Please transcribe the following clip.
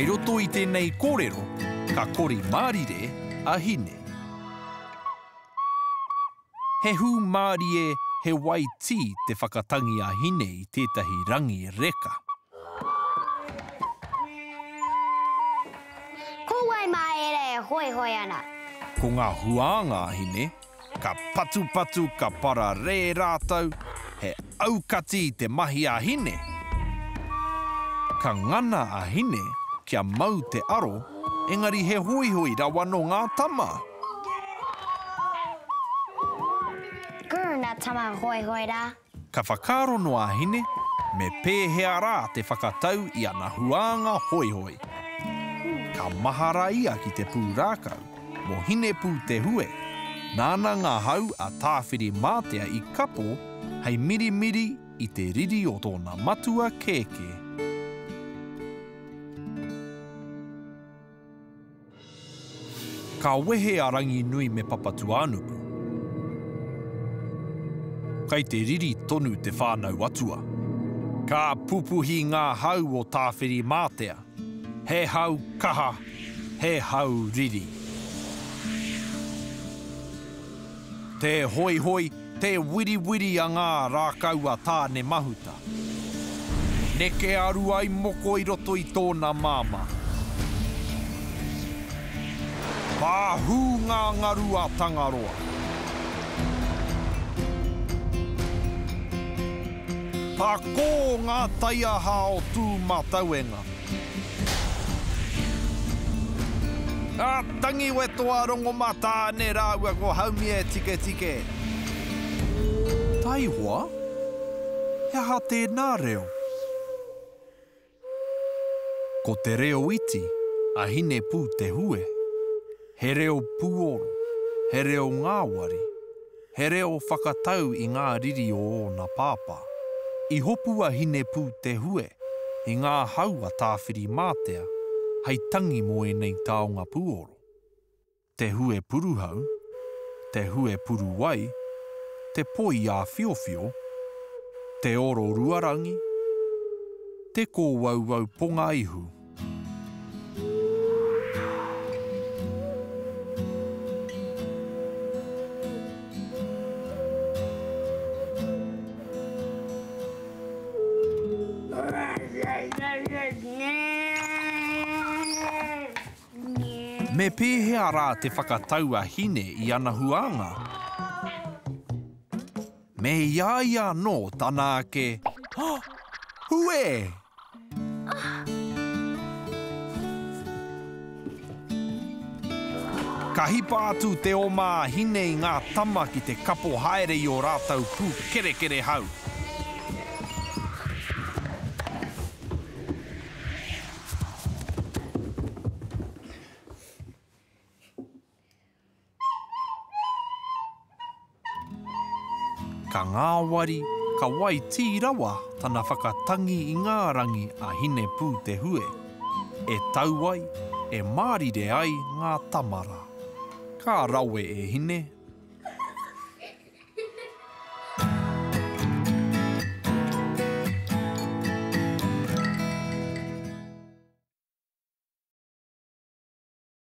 Kai roto I tēnei kōrero, ka kori mārire a Hine. He hu mārire he waitī te whakatangi a Hine I tētahi rangi reka. Ko wai marire hoihoi ana. Ko ngā huānga a Hine, ka patupatu ka pararē rātau, he aukati te mahi a Hine. Ka ngana a Hine, kia mau te aro, engari he hoihoi rawa no ngā tama. Guruna tama hoihoi rā. Ka whakaro no a Hine, me pēhea rā te whakatau I ana huānga hoihoi. Ka mahara ia ki te pūrākau, mo Hinepūtehue, nāna ngā hau a tāwhiri mātea I kapo, hei mirimiri I te riri o tōna matua kēke. Ka wehe a rangi nui me papatu anuku. Kai te riri tonu te whānau atua. Ka pupuhi ngā hau o tāwhiri mātea. He hau kaha, he hau riri. Te hoihoi, te wiriwiri a ngā rākau a tāne mahuta. Neke aru ai moko I roto I tōna māma. Pāhū ngā ngaru a tangaroa. Pākō ngā taiaha o tū mātauenga. Ā tangi wetoa rongo mata ne rāua ko haumie tike tike. Taiwa? Heha tēnā reo. Ko te reo iti, a Hinepūtehue. He reo puoro, he reo ngāwari, he reo whakatau I ngā riri o ōna pāpā. I hopu a Hinepūtehue, I ngā hau a tāwhiri mātea, hei tangi mo e nei taonga puoro. Te hue puruhau, te hue puruwai, te poi a whiowhio, te oro ruarangi, te kōwauwau ponga ihu. Me pēhea rā te whakatau a Hine I ana huānga. Me hiahia no tana ke... Hue! Ka hipa atu te oma a Hine I ngā tama ki te kapo haere I o rātau pū kere hau. Ka ngāwari, ka waitī rawa tana whakatangi I ngā rangi a Hinepūtehue. E tau ai, e mārire ai ngā tamara. Ka rawe e Hine